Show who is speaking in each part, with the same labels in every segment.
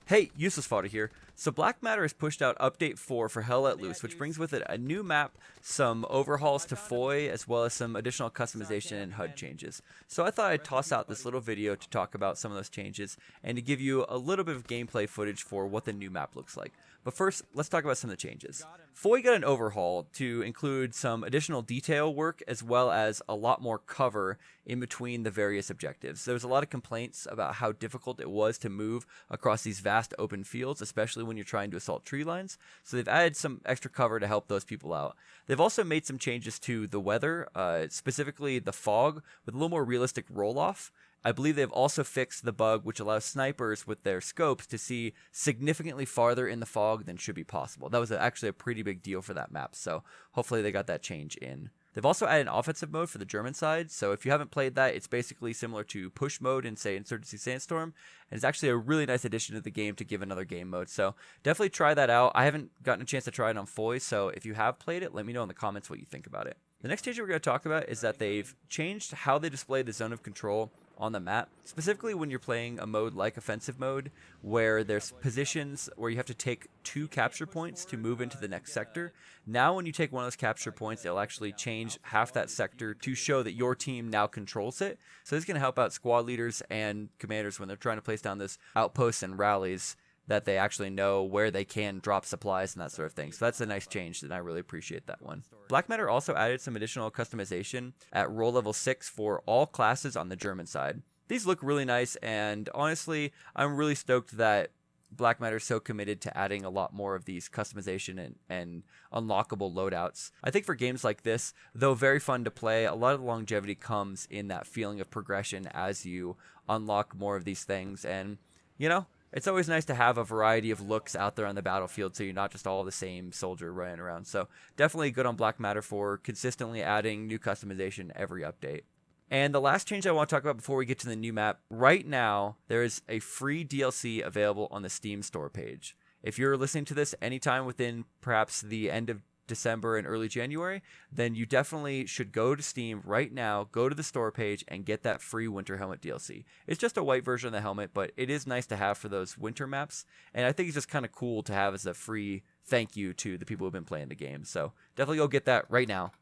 Speaker 1: Hey, Useless Fodder here. So Black Matter has pushed out Update 4 for Hell Let Loose, which brings with it a new map, some overhauls to Foy, as well as some additional customization and HUD changes. So I thought I'd toss out this little video to talk about some of those changes, and to give you a little bit of gameplay footage for what the new map looks like. But first, let's talk about some of the changes. Foy got an overhaul to include some additional detail work, as well as a lot more cover in between the various objectives. There was a lot of complaints about how difficult it was to move across these vast open fields, especially when you're trying to assault tree lines. So they've added some extra cover to help those people out. They've also made some changes to the weather, specifically the fog, with a little more realistic roll-off. I believe they've also fixed the bug which allows snipers with their scopes to see significantly farther in the fog than should be possible. That was actually a pretty big deal for that map, so hopefully they got that change in. They've also added an offensive mode for the German side, so if you haven't played that, it's basically similar to push mode in, say, Insurgency Sandstorm, and it's actually a really nice addition to the game to give another game mode, so definitely try that out. I haven't gotten a chance to try it on Foy, so if you have played it, let me know in the comments what you think about it. The next change we're going to talk about is that they've changed how they display the zone of control on the map, specifically when you're playing a mode like offensive mode, where there's positions where you have to take 2 capture points to move into the next sector. Now when you take one of those capture points, it'll actually change half that sector to show that your team now controls it. So this is going to help out squad leaders and commanders when they're trying to place down those outposts and rallies, that they actually know where they can drop supplies and that sort of thing. So that's a nice change, and I really appreciate that one. Black Matter also added some additional customization at role level 6 for all classes on the German side. These look really nice, and honestly, I'm really stoked that Black Matter is so committed to adding a lot more of these customization and unlockable loadouts. I think for games like this, though very fun to play, a lot of the longevity comes in that feeling of progression as you unlock more of these things, and, you know, it's always nice to have a variety of looks out there on the battlefield, so you're not just all the same soldier running around. So definitely good on Black Matter for consistently adding new customization every update. And the last change I want to talk about before we get to the new map, right now there is a free DLC available on the Steam store page. If you're listening to this anytime within perhaps the end of December and early January, then you definitely should go to Steam right now, go to the store page, and get that free Winter Helmet DLC. It's just a white version of the helmet, but it is nice to have for those winter maps, and I think it's just kind of cool to have as a free thank you to the people who've been playing the game, so definitely go get that right now.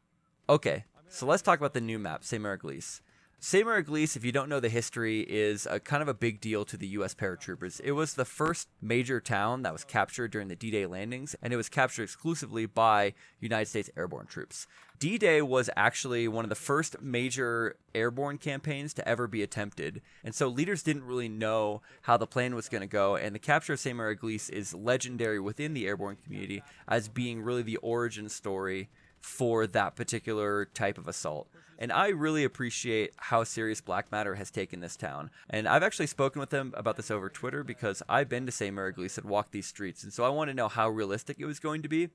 Speaker 1: Okay, so let's talk about the new map, Sainte-Mere-Eglise. Sainte-Mere-Eglise, if you don't know the history, is a kind of a big deal to the U.S. paratroopers. It was the first major town that was captured during the D-Day landings, and it was captured exclusively by United States airborne troops. D-Day was actually one of the first major airborne campaigns to ever be attempted, and so leaders didn't really know how the plan was going to go, and the capture of Sainte-Mere-Eglise is legendary within the airborne community as being really the origin story for that particular type of assault. And I really appreciate how serious Black Matter has taken this town. And I've actually spoken with them about this over Twitter because I've been to Sainte-Mere-Eglise and walked these streets, and so I want to know how realistic it was going to be.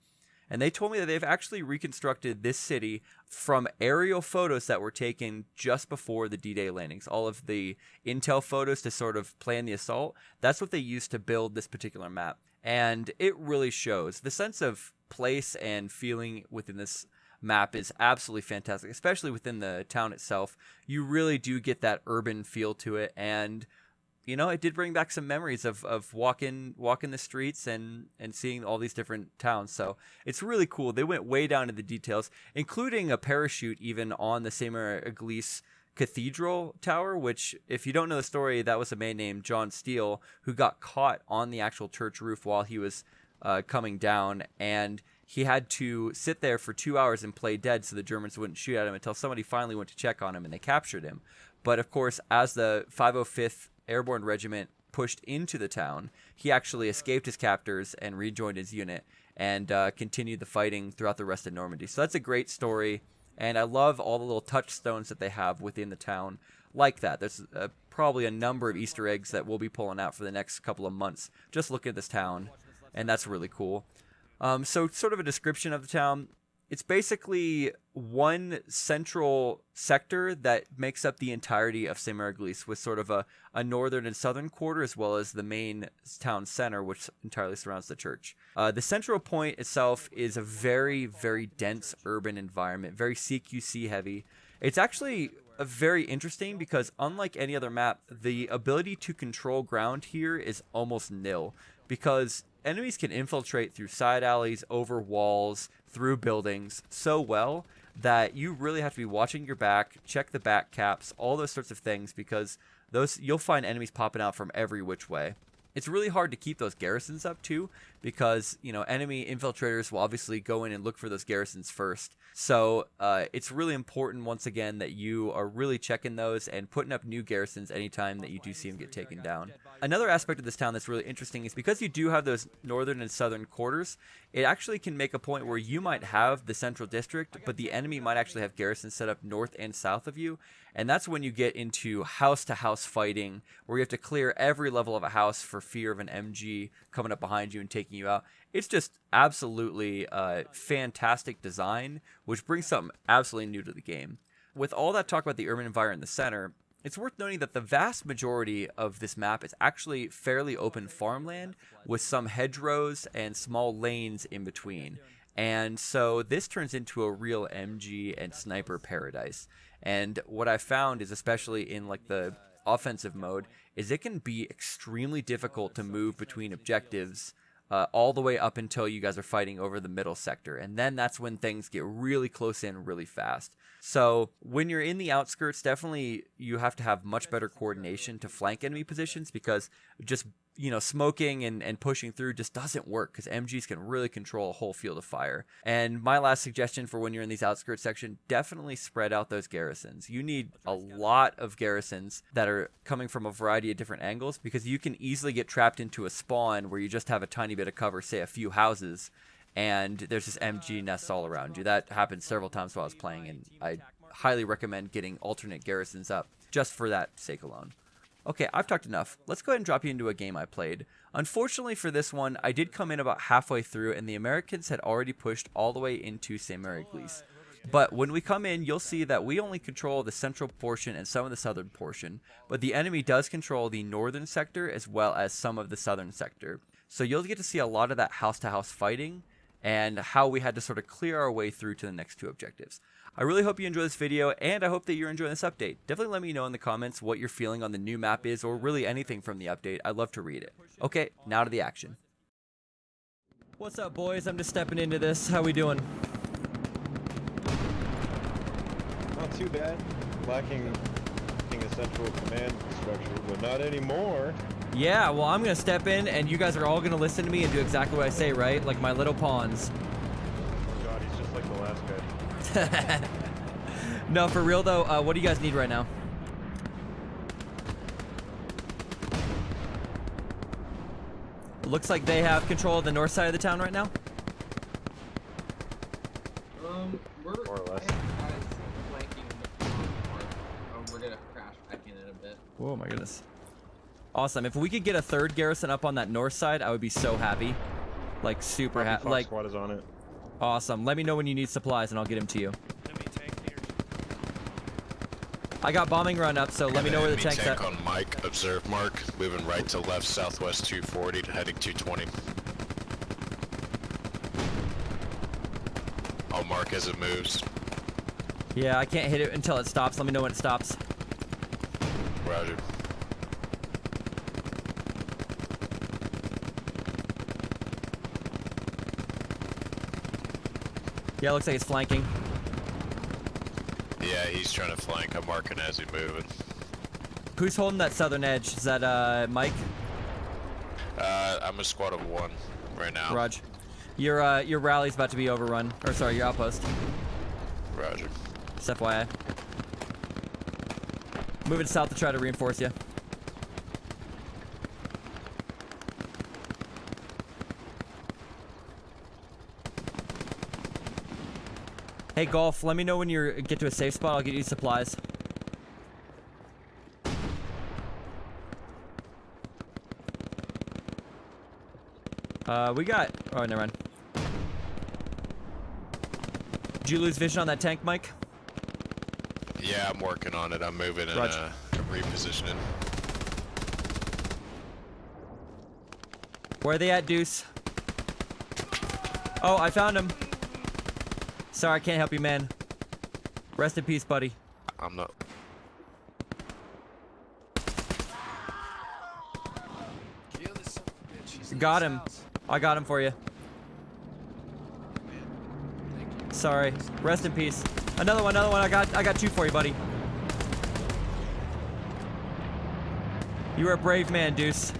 Speaker 1: And they told me that they've actually reconstructed this city from aerial photos that were taken just before the D-Day landings. All of the intel photos to sort of plan the assault, that's what they used to build this particular map. And it really shows. The sense of place and feeling within this map is absolutely fantastic, especially within the town itself. You really do get that urban feel to it, and you know, it did bring back some memories of walking the streets and seeing all these different towns. So it's really cool. They went way down to the details, including a parachute even on the Sainte-Mere-Eglise Cathedral Tower, which, if you don't know the story, that was a man named John Steele who got caught on the actual church roof while he was coming down, and he had to sit there for 2 hours and play dead so the Germans wouldn't shoot at him until somebody finally went to check on him and they captured him. But of course, as the 505th Airborne Regiment pushed into the town, he actually escaped his captors and rejoined his unit and continued the fighting throughout the rest of Normandy. So that's a great story, and I love all the little touchstones that they have within the town like that. There's probably a number of Easter eggs that we'll be pulling out for the next couple of months. Just look at this town, and that's really cool. So sort of a description of the town. It's basically one central sector that makes up the entirety of Sainte-Mere-Eglise, with sort of a northern and southern quarter, as well as the main town center, which entirely surrounds the church. The central point itself is a very, very dense urban environment, very CQC heavy. It's actually very interesting because unlike any other map, the ability to control ground here is almost nil because enemies can infiltrate through side alleys, over walls, through buildings so well that you really have to be watching your back, check the back caps, all those sorts of things because you'll find enemies popping out from every which way. It's really hard to keep those garrisons up too because, you know, enemy infiltrators will obviously go in and look for those garrisons first. So it's really important, once again, that you are really checking those and putting up new garrisons anytime that you do see them get taken down. Another aspect of this town that's really interesting is because you do have those northern and southern quarters, it actually can make a point where you might have the central district, but the enemy might actually have garrisons set up north and south of you. And that's when you get into house-to-house fighting, where you have to clear every level of a house for fear of an MG coming up behind you and taking you out. It's just absolutely fantastic design, which brings something absolutely new to the game. With all that talk about the urban environment in the center, it's worth noting that the vast majority of this map is actually fairly open farmland with some hedgerows and small lanes in between. And so this turns into a real MG and sniper paradise. And what I found is, especially in like the offensive mode, is it can be extremely difficult to move between objectives all the way up until you guys are fighting over the middle sector. And then that's when things get really close in really fast. So when you're in the outskirts, definitely you have to have much better coordination to flank enemy positions because just, you know, smoking and pushing through just doesn't work because MGs can really control a whole field of fire. And my last suggestion for when you're in these outskirts section, definitely spread out those garrisons. You need a lot of garrisons that are coming from a variety of different angles because you can easily get trapped into a spawn where you just have a tiny bit of cover, say a few houses, and there's just MG nests all around you. That happened several times while I was playing, and I highly recommend getting alternate garrisons up just for that sake alone. Okay, I've talked enough. Let's go ahead and drop you into a game I played. Unfortunately for this one, I did come in about halfway through, and the Americans had already pushed all the way into Sainte-Mere-Eglise. But when we come in, you'll see that we only control the central portion and some of the southern portion, but the enemy does control the northern sector as well as some of the southern sector. So you'll get to see a lot of that house-to-house fighting and how we had to sort of clear our way through to the next two objectives. I really hope you enjoy this video, and I hope that you're enjoying this update. Definitely let me know in the comments what your feeling on the new map is, or really anything from the update. I'd love to read it. Okay, now to the action. What's up, boys? I'm just stepping into this. How we doing?
Speaker 2: Not too bad. Lacking a central command structure, but not anymore.
Speaker 1: Yeah, well, I'm going to step in, and you guys are all going to listen to me and do exactly what I say, right? Like my little pawns.
Speaker 2: Oh god, he's just like the last guy.
Speaker 1: No, for real though, what do you guys need right now? Looks like they have control of the north side of the town right now.
Speaker 2: More or less.
Speaker 3: We're gonna crash back in a bit.
Speaker 1: Oh my goodness. Awesome. If we could get a third garrison up on that north side, I would be so happy. Like super happy. Like
Speaker 2: squad is on it.
Speaker 1: Awesome. Let me know when you need supplies and I'll get them to you. I got bombing run up, so let me know where the tank's at.
Speaker 4: Tank on Mike, observe Mark, moving right to left, southwest 240, heading 220. I'll mark as it moves.
Speaker 1: Yeah, I can't hit it until it stops. Let me know when it stops.
Speaker 4: Roger.
Speaker 1: Yeah, it looks like it's flanking.
Speaker 4: Yeah, he's trying to flank. I'm marking as he's moving.
Speaker 1: Who's holding that southern edge? Is that Mike?
Speaker 4: I'm a squad of 1 right now.
Speaker 1: Raj. Your rally's about to be overrun. Or sorry, your outpost.
Speaker 4: Roger.
Speaker 1: Just FYI. Moving south to try to reinforce you. Hey, Golf, let me know when you get to a safe spot. I'll get you supplies. We got... Oh, never mind. Did you lose vision on that tank, Mike?
Speaker 4: Yeah, I'm working on it. I'm moving and repositioning.
Speaker 1: Where are they at, Deuce? Oh, I found him. Sorry, I can't help you, man. Rest in peace, buddy.
Speaker 4: I'm not...
Speaker 1: Got him. I got him for you. Sorry. Rest in peace. Another one. I got two for you, buddy. You were a brave man, Deuce.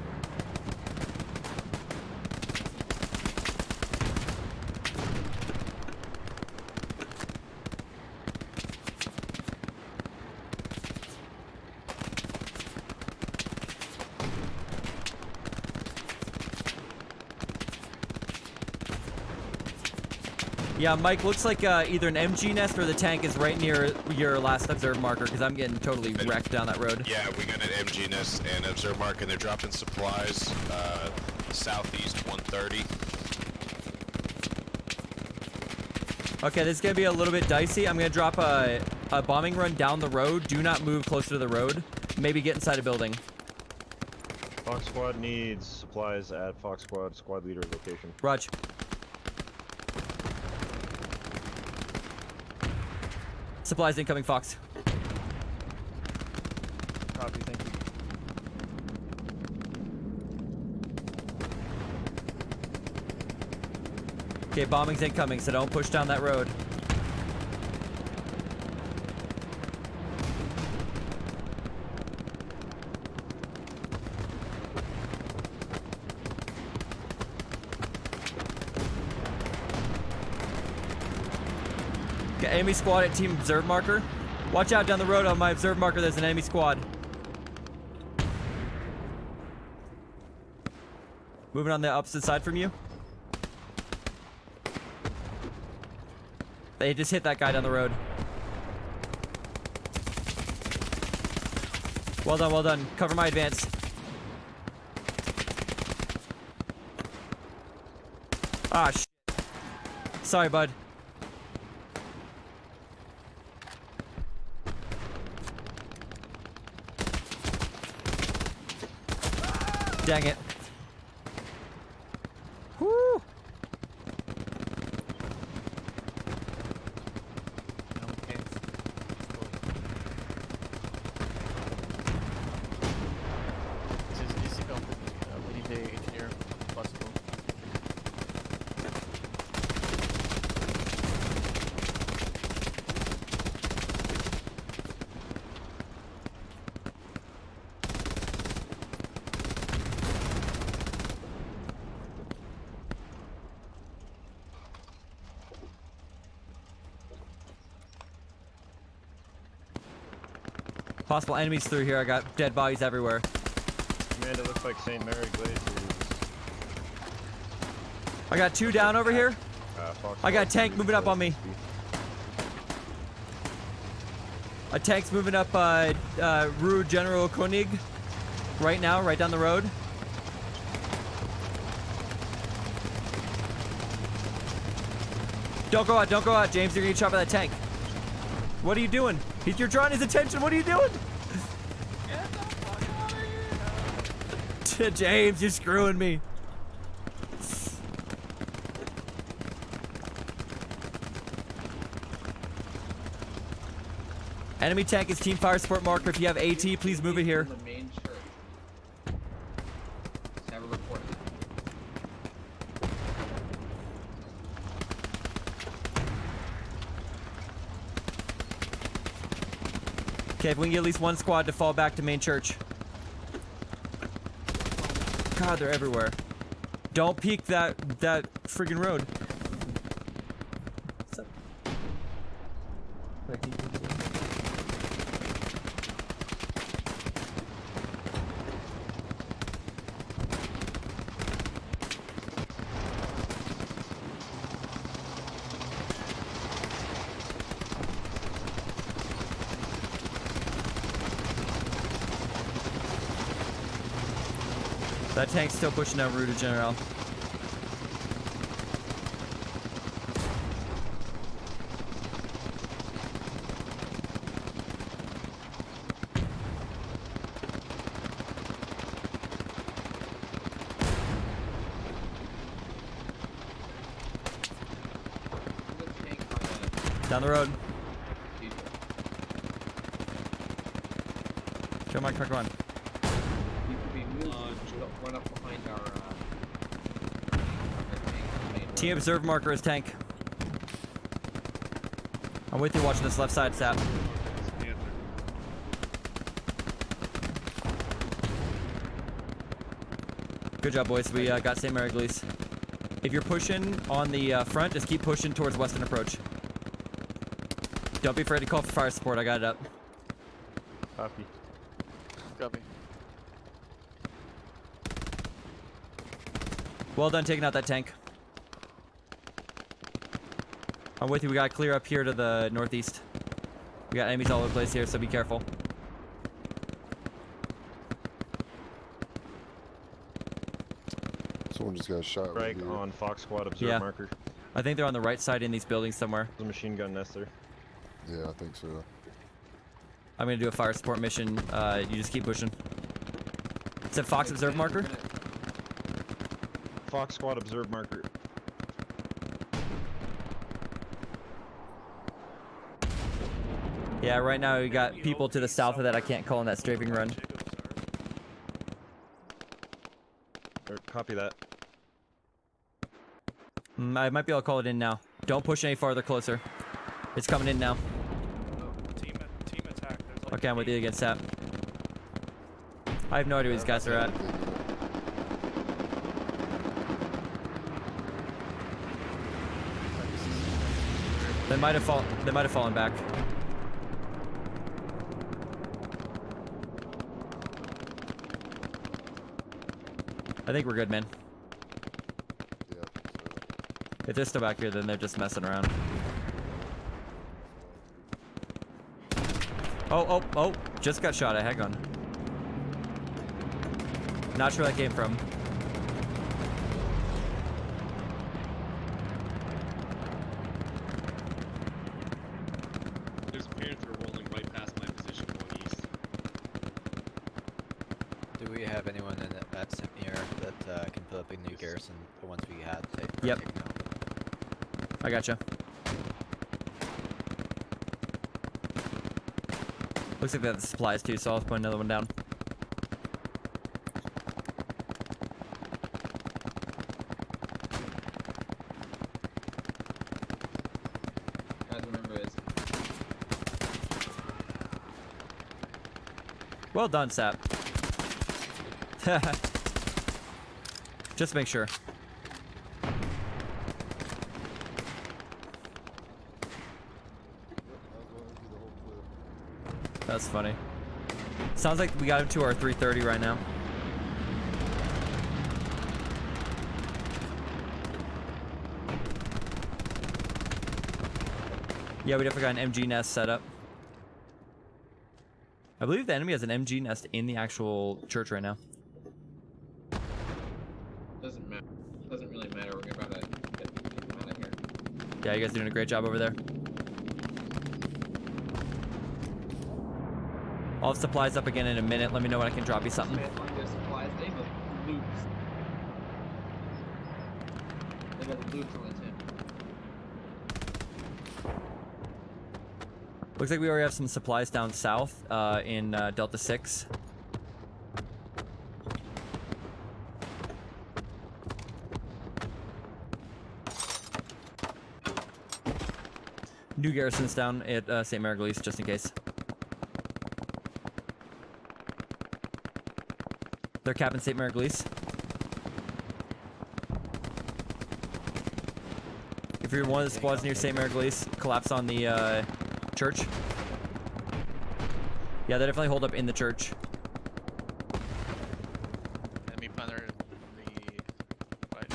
Speaker 1: Yeah, Mike, looks like either an MG nest or the tank is right near your last observed marker, because I'm getting totally wrecked down that road.
Speaker 4: Yeah, we got an MG nest and observe marker, and they're dropping supplies southeast 130.
Speaker 1: Okay, this is going to be a little bit dicey. I'm going to drop a bombing run down the road. Do not move closer to the road. Maybe get inside a building.
Speaker 2: Fox Squad needs supplies at Fox Squad squad leader location.
Speaker 1: Raj. Supplies incoming, Fox.
Speaker 5: Copy, thank you.
Speaker 1: Okay, bombing's incoming, so don't push down that road. Okay, enemy squad at team observe marker. Watch out down the road on my observe marker, there's an enemy squad. Moving on the opposite side from you. They just hit that guy down the road. Well done, well done. Cover my advance. Ah, shit. Sorry, bud. Dang it. Woo!
Speaker 5: We need the engineer if possible.
Speaker 1: Possible enemies through here. I got dead bodies everywhere.
Speaker 2: Man, it looks like Sainte-Mere-Eglise is...
Speaker 1: I got two down over here.
Speaker 2: Fox
Speaker 1: I got a
Speaker 2: Squad
Speaker 1: tank moving up on me. A tank's moving up Rue General Koenig right now, right down the road. Don't go out, James. You're gonna get shot by that tank. What are you doing? You're drawing his attention. What are you doing?
Speaker 3: Get the fuck out of here!
Speaker 1: James, you're screwing me. Enemy tank is team fire support marker. If you have AT, please move it here.
Speaker 3: The main church. Just have a report.
Speaker 1: Okay, if we can get at least one squad to fall back to main church. God, they're everywhere. Don't peek that friggin' road. What's up? That tank's still pushing down Rue de General. Down the road. Show my truck run.
Speaker 3: We run up behind our
Speaker 1: Team observe marker is tank. I'm with you watching this left side, Sap. Good job, boys. We got Sainte-Mere-Eglise. If you're pushing on the front, just keep pushing towards western approach. Don't be afraid to call for fire support. I got it up.
Speaker 5: Copy. Copy.
Speaker 1: Well done taking out that tank. I'm with you. We got to clear up here to the northeast. We got enemies all over the place here, so be careful.
Speaker 6: Someone just got shot.
Speaker 2: Strike
Speaker 6: Right here.
Speaker 2: on Fox Squad observe
Speaker 1: Yeah.
Speaker 2: marker.
Speaker 1: I think they're on the right side in these buildings somewhere.
Speaker 2: There's a machine gun nest there.
Speaker 6: Yeah, I think so.
Speaker 1: I'm going to do a fire support mission. You just keep pushing. It's a Fox observe marker.
Speaker 2: Fox Squad observe marker.
Speaker 1: Yeah, right now we got people to the south of that I can't call in that strafing run.
Speaker 2: Copy that.
Speaker 1: I might be able to call it in now. Don't push any farther closer. It's coming in now.
Speaker 3: Team attack. There's like
Speaker 1: Okay, I'm with you against that. I have no idea where these guys are at. They might have fallen back. I think we're good, man.
Speaker 6: Yeah, I think so.
Speaker 1: If they're still back here, then they're just messing around. Oh, just got shot at. Hang on. Not sure where that came from.
Speaker 7: There's a Panther rolling right past my position going east.
Speaker 8: Do we have anyone at Sainte-Mere that can fill up a new garrison? The ones we had.
Speaker 1: Yep. I gotcha. Looks like they have the supplies too, so I'll put another one down.
Speaker 9: Guys, remember it's
Speaker 1: Well done, Sap. Just make sure. That's funny. Sounds like we got him to our 330 right now. Yeah, we definitely got an MG nest set up. I believe the enemy has an MG nest in the actual church right now.
Speaker 9: doesn't matter. Doesn't really matter. We're about to get these people out of here.
Speaker 1: Yeah, you guys doing a great job over there. I'll have supplies up again in a minute. Let me know when I can drop you something.
Speaker 9: Man, like their supplies, they look loose. They look loose on the tip.
Speaker 1: Looks like we already have some supplies down south in Delta 6. New garrisons down at Sainte-Mere-Eglise, just in case. They're capping Sainte-Mere-Eglise. If you're one of the squads near Sainte-Mere-Eglise, collapse on the church. Yeah, they definitely hold up in the church.
Speaker 5: Enemy punter in the right.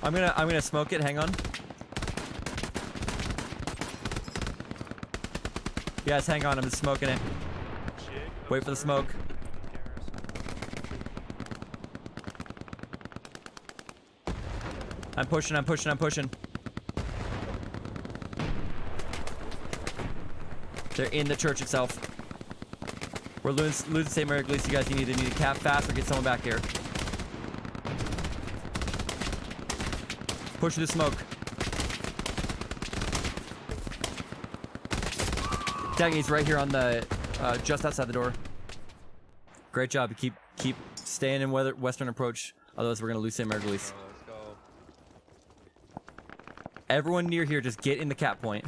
Speaker 1: I'm gonna smoke it. Hang on. Yes, hang on. I'm just smoking it. Wait for the smoke. I'm pushing. I'm pushing. They're in the church itself. We're losing Sainte-Mere-Eglise. You guys need to cap fast or get someone back here. Push through the smoke. Dang, he's right here on the just outside the door. Great job. Keep staying in western approach. Otherwise, we're gonna lose Sainte-Mere-Eglise.
Speaker 8: Let's go.
Speaker 1: Everyone near here, just get in the cap point.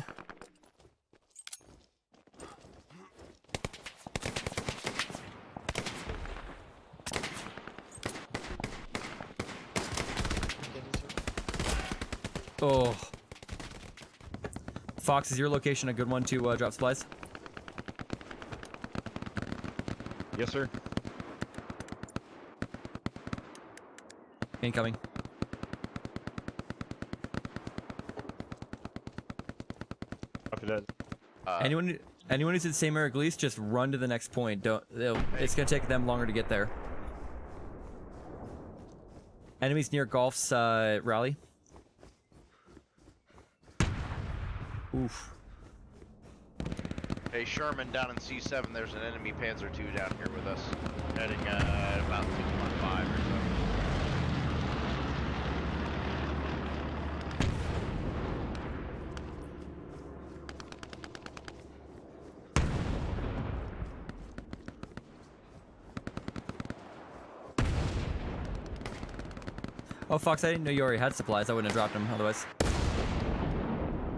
Speaker 1: Oh. Fox, is your location a good one to drop supplies?
Speaker 2: Yes, sir.
Speaker 1: Incoming.
Speaker 2: Copy that.
Speaker 1: Anyone who's in Sainte-Mere-Eglise, just run to the next point. It's gonna take them longer to get there. Enemies near Golf's rally. Oof.
Speaker 10: Hey, Sherman, down in C7, there's an enemy Panzer II down here with us. Heading at about 615 or so.
Speaker 1: Oh, Fox, I didn't know you already had supplies. I wouldn't have dropped them otherwise.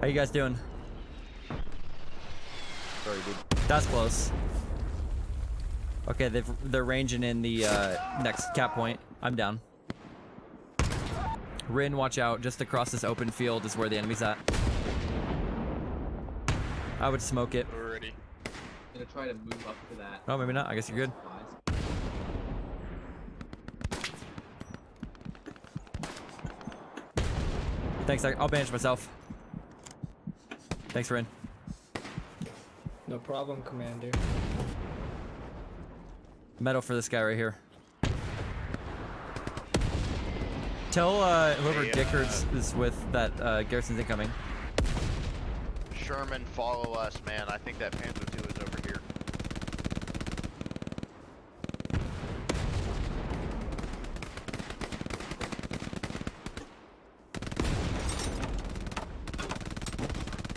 Speaker 1: How you guys doing?
Speaker 2: Sorry, dude.
Speaker 1: That's close. Okay, they're ranging in the next cap point. I'm down. Rin, watch out. Just across this open field is where the enemy's at. I would smoke it.
Speaker 5: Already.
Speaker 9: I'm gonna try to move up to that.
Speaker 1: Oh, maybe not. I guess you're good. Thanks. I'll bandage myself. Thanks, Rin.
Speaker 3: No problem, Commander.
Speaker 1: Medal for this guy right here. Tell whoever
Speaker 10: Hey,
Speaker 1: Dickards is with that Garrison's incoming.
Speaker 10: Sherman, follow us, man. I think that Panzer II is over here.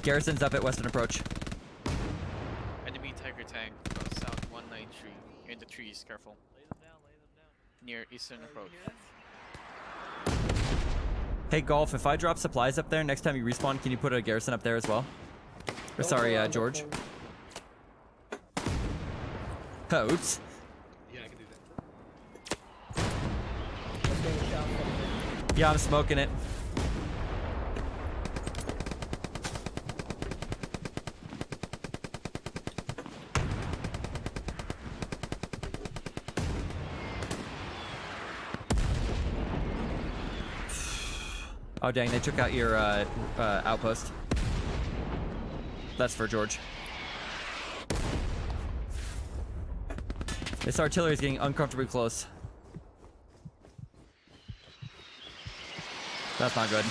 Speaker 1: Garrison's up at Western Approach.
Speaker 5: Enemy Tiger tank south 193 in the trees. Careful. Lay them down. Near Eastern Approach.
Speaker 1: Hey, Golf, if I drop supplies up there, next time you respawn, can you put a Garrison up there as well? Or sorry, George. Oh, oops.
Speaker 7: Yeah, I can do that.
Speaker 1: Yeah, I'm smoking it. Oh dang, they took out your outpost. That's for George. This artillery is getting uncomfortably close. That's not good.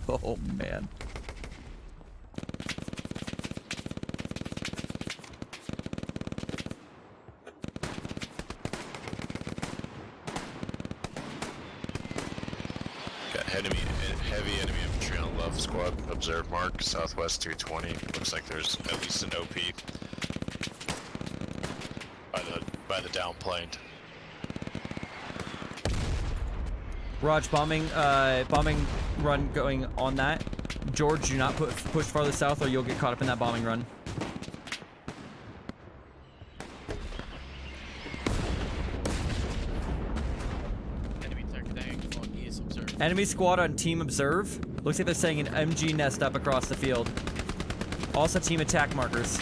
Speaker 1: Oh man.
Speaker 4: Heavy enemy infantry on left squad. Observe mark, southwest 220. Looks like there's at least an OP by the downplane.
Speaker 1: Raj, bombing run going on that. George, do not push farther south or you'll get caught up in that bombing run.
Speaker 5: Enemy Tiger tank on east. Observe.
Speaker 1: Enemy squad on team observe. Looks like they're setting an MG nest up across the field. Also team attack markers.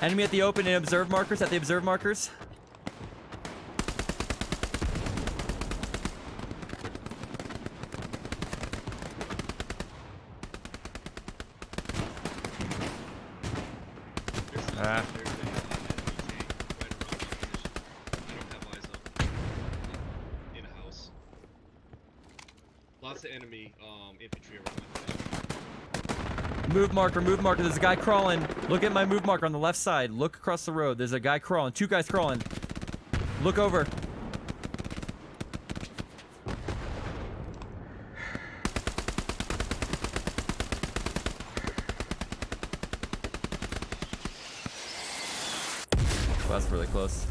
Speaker 1: Enemy at the open and observe markers, at the observe markers.
Speaker 7: There's an enemy tank right around my position. I don't have eyes up. In a house. Lots of enemy infantry around my position.
Speaker 1: Move marker, there's a guy crawling. Look at my move marker on the left side. Look across the road, there's a guy crawling, 2 guys crawling. Look over. That's really close.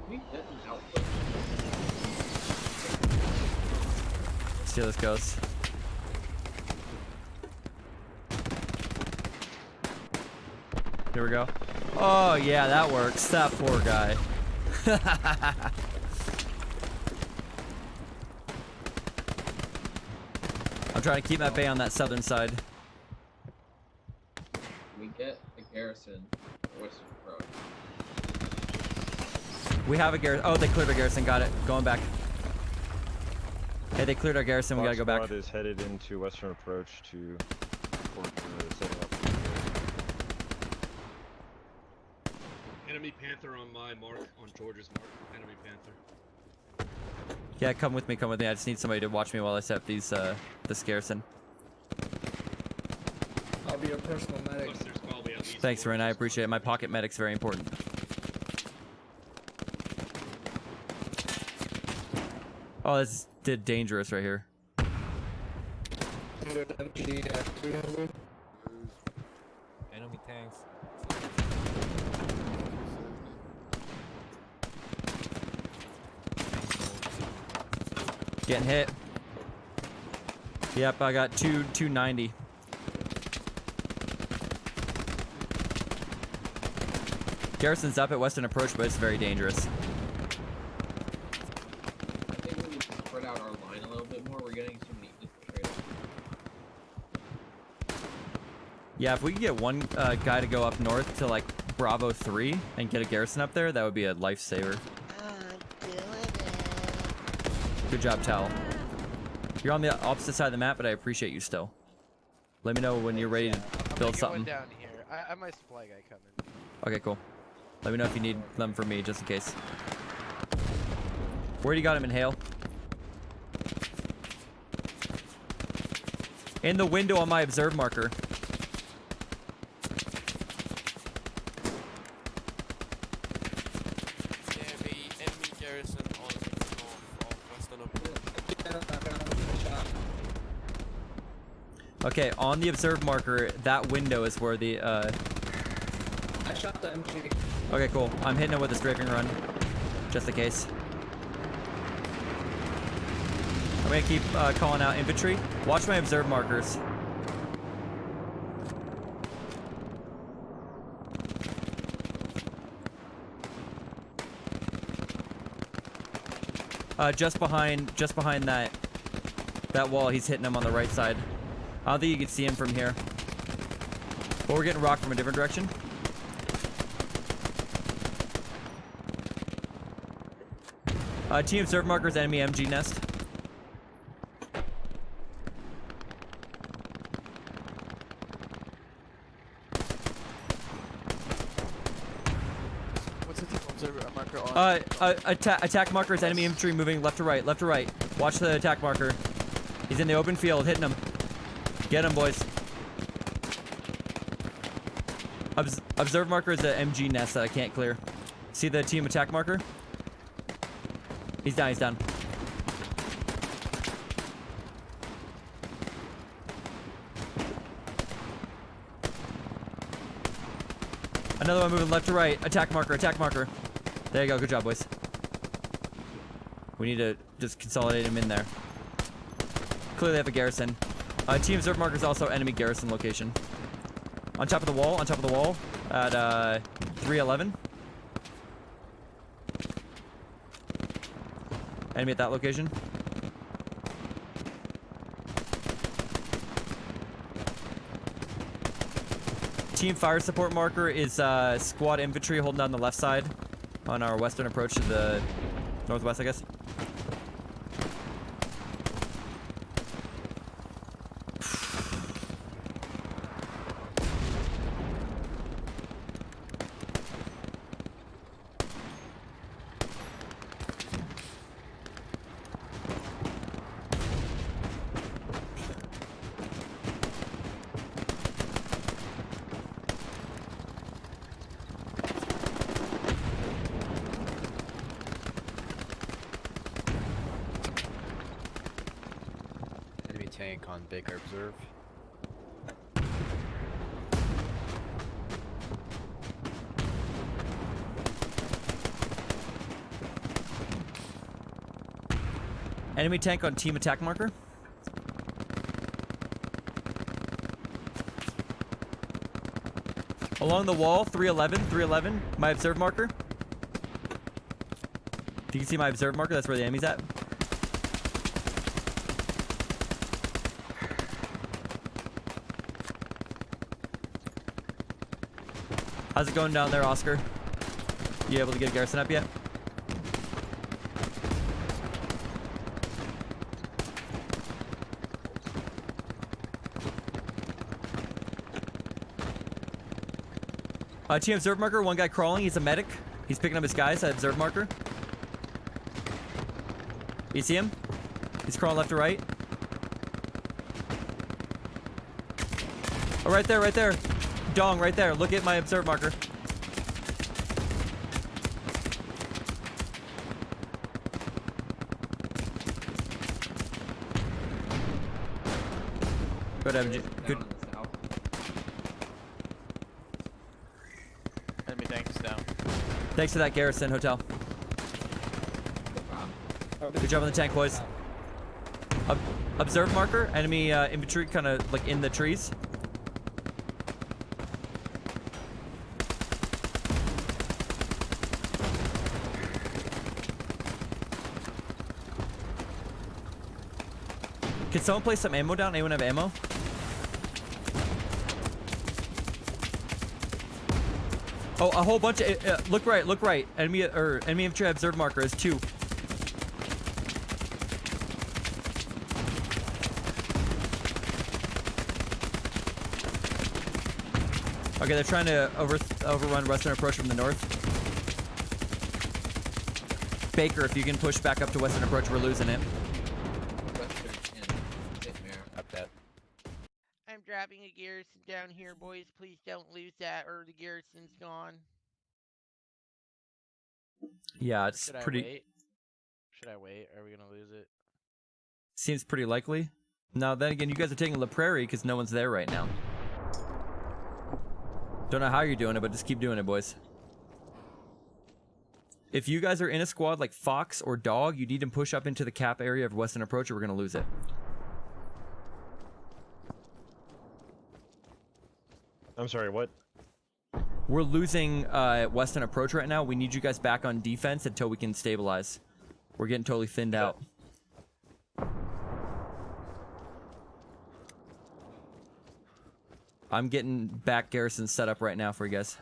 Speaker 9: We get an output.
Speaker 1: Let's see how this goes. Here we go. Oh yeah, that works. That poor guy. I'm trying to keep my bay on that southern side.
Speaker 9: We get a garrison. Western approach.
Speaker 1: We have a garrison. Oh, they cleared our garrison. Got it. Going back. Hey, they cleared our garrison. We gotta go back.
Speaker 2: Squad is headed into western approach to support setting up.
Speaker 7: Enemy Panther on my mark, on George's mark. Enemy Panther.
Speaker 1: Yeah, come with me. Come with me. I just need somebody to watch me while I set up these this garrison.
Speaker 3: I'll be your personal medic.
Speaker 7: Plus there's probably at least
Speaker 1: Thanks,
Speaker 7: four
Speaker 1: Ren. I
Speaker 7: just
Speaker 1: appreciate it. My pocket medic's very important. Oh, this is dangerous right here.
Speaker 8: Enemy tanks.
Speaker 1: Getting hit. Yep, I got 290. Garrison's up at western approach, but it's very dangerous.
Speaker 9: I think we need to spread out our line a little bit more. We're getting too many infiltrators.
Speaker 1: Yeah, if we could get one guy to go up north to like Bravo 3 and get a garrison up there, that would be a lifesaver. Good job, Tal. You're on the opposite side of the map, but I appreciate you still. Let me know when you're ready to build something.
Speaker 10: down here. I have my supply guy coming.
Speaker 1: Okay, cool. Let me know if you need them for me, just in case. Where do you got him in hail? In the window on my observe marker. Okay, on the observe marker, that window is where the
Speaker 3: I shot the MG.
Speaker 1: Okay, cool. I'm hitting it with a strafing run, just in case. I'm gonna keep calling out infantry. Watch my observe markers. Just behind that wall, he's hitting him on the right side. I don't think you can see him from here. But we're getting rocked from a different direction. Team observe markers, enemy MG nest.
Speaker 5: What's the team observer marker on?
Speaker 1: Attack markers, enemy infantry moving left to right, left to right. Watch the attack marker. He's in the open field, hitting him. Get him, boys. Observe marker is an MG nest that I can't clear. See the team attack marker? He's down, he's down. Another one moving left to right. Attack marker, attack marker. There you go, good job, boys. We need to just consolidate him in there. Clearly they have a garrison. Team observe marker is also enemy garrison location. On top of the wall, at 311. Enemy at that location. Team fire support marker is squad infantry holding down the left side on our western approach to the northwest, I guess.
Speaker 8: tank on Baker Observe.
Speaker 1: Enemy tank on team attack marker. Along the wall, 311, 311. My observe marker. Do you see my observe marker? That's where the enemy's at. How's it going down there, Oscar? You able to get Garrison up yet? Team observe marker, one guy crawling, he's a medic. He's picking up his guys at observe marker. You see him? He's crawling left to right. Oh, right there, right there. Dong, right there. Look at my observe marker. Good, MG. Good.
Speaker 5: Enemy tank is down.
Speaker 1: Thanks for that, Garrison Hotel. Good job on the tank, boys. Observe marker, enemy infantry kind of like in the trees. Can someone place some ammo down? Anyone have ammo? Oh, a whole bunch of look right, look right. Enemy infantry observe marker is 2. Okay, they're trying to overrun western approach from the north. Baker, if you can push back up to western approach, we're losing it.
Speaker 8: Up that.
Speaker 11: I'm dropping a garrison down here, boys. Please don't lose that, or the garrison's gone.
Speaker 1: Yeah, it's
Speaker 11: Should
Speaker 1: pretty.
Speaker 11: I wait? Should I wait? Are we gonna lose it?
Speaker 1: Seems pretty likely. Now, then again, you guys are taking La Prairie because no one's there right now. Don't know how you're doing it, but just keep doing it, boys. If you guys are in a squad like Fox or Dog, you need to push up into the cap area of Western Approach or we're going to lose it.
Speaker 2: I'm sorry, what?
Speaker 1: We're losing Western Approach right now. We need you guys back on defense until we can stabilize. We're getting totally thinned out. I'm getting back garrison set up right now for you guys.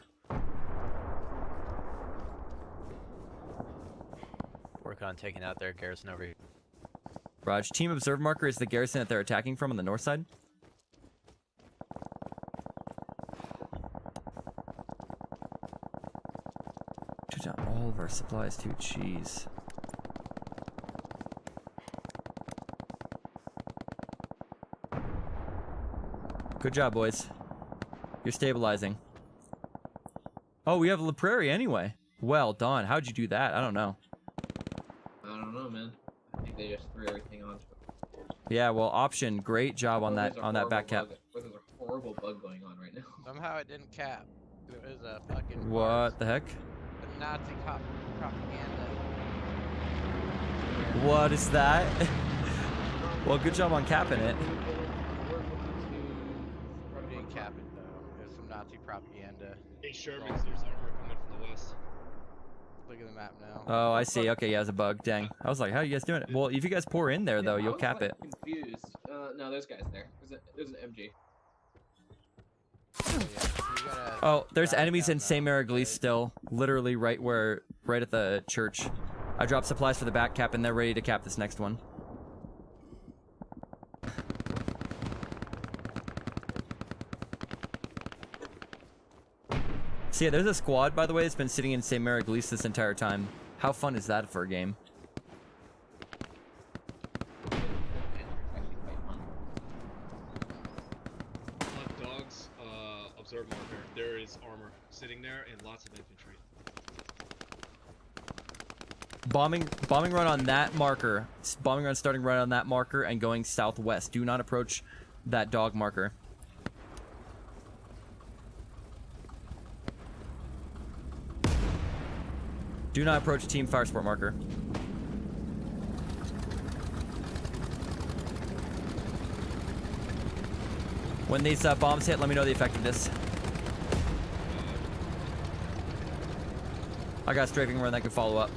Speaker 8: Work on taking out their garrison over here.
Speaker 1: Raj, team observe marker is the garrison that they're attacking from on the north side. Took down all of our supplies too, jeez. Good job, boys. You're stabilizing. Oh, we have La Prairie anyway. Well done. How'd you do that? I don't know.
Speaker 9: I don't know, man. I think they just threw everything onto it.
Speaker 1: Yeah, well, option. Great job on that back cap.
Speaker 9: There's a horrible bug going on right now.
Speaker 11: Somehow it didn't cap. It was a fucking.
Speaker 1: What the heck?
Speaker 11: The Nazi propaganda.
Speaker 1: What is that? Well, good job on capping it.
Speaker 11: We didn't cap it though. It was some Nazi propaganda.
Speaker 7: Hey Sherman, there's armor coming from the west.
Speaker 11: Look at the map now.
Speaker 1: Oh, I see. Okay, yeah, it's a bug. Dang. I was like, how are you guys doing it? Well, if you guys pour in there, though,
Speaker 9: Yeah,
Speaker 1: you'll
Speaker 9: I was,
Speaker 1: cap
Speaker 9: like,
Speaker 1: it.
Speaker 9: Confused. No, there's guys there. There's an MG.
Speaker 11: Oh, yeah.
Speaker 1: Oh, there's
Speaker 11: drive
Speaker 1: enemies
Speaker 11: down
Speaker 1: in
Speaker 11: that
Speaker 1: Sainte-Mere-Eglise
Speaker 11: way.
Speaker 1: still. Literally right at the church. I dropped supplies for the back cap, and they're ready to cap this next one. See, yeah, there's a squad, by the way, that's been sitting in Sainte-Mere-Eglise this entire time. How fun is that for a game?
Speaker 7: On Dog's observe marker, there is armor sitting there and lots of infantry.
Speaker 1: Bombing run on that marker. Bombing run starting right on that marker and going southwest. Do not approach that dog marker. Do not approach team fire support marker. When these bombs hit, let me know the effectiveness. I got a strafing run that can follow up.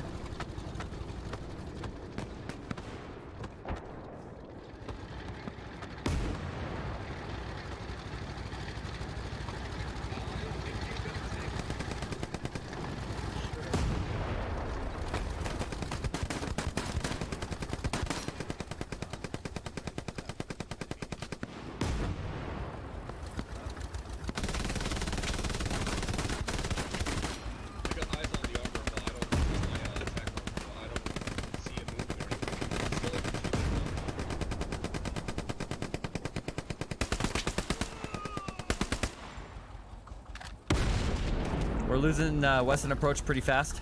Speaker 1: We're losing Western Approach pretty fast.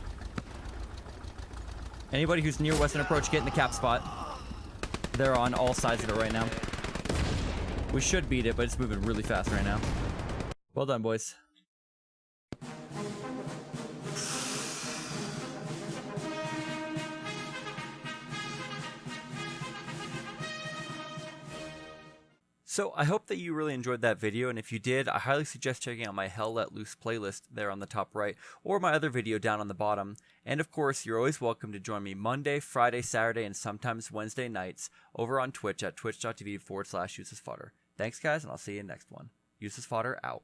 Speaker 1: Anybody who's near Western Approach, get in the cap spot. They're on all sides of it right now. We should beat it, but it's moving really fast right now. Well done, boys. So I hope that you really enjoyed that video, and if you did, I highly suggest checking out my Hell Let Loose playlist there on the top right, or my other video down on the bottom. And of course, you're always welcome to join me Monday, Friday, Saturday, and sometimes Wednesday nights over on Twitch at twitch.tv/uselessfodder. Thanks guys, and I'll see you in the next one. Useless Fodder out.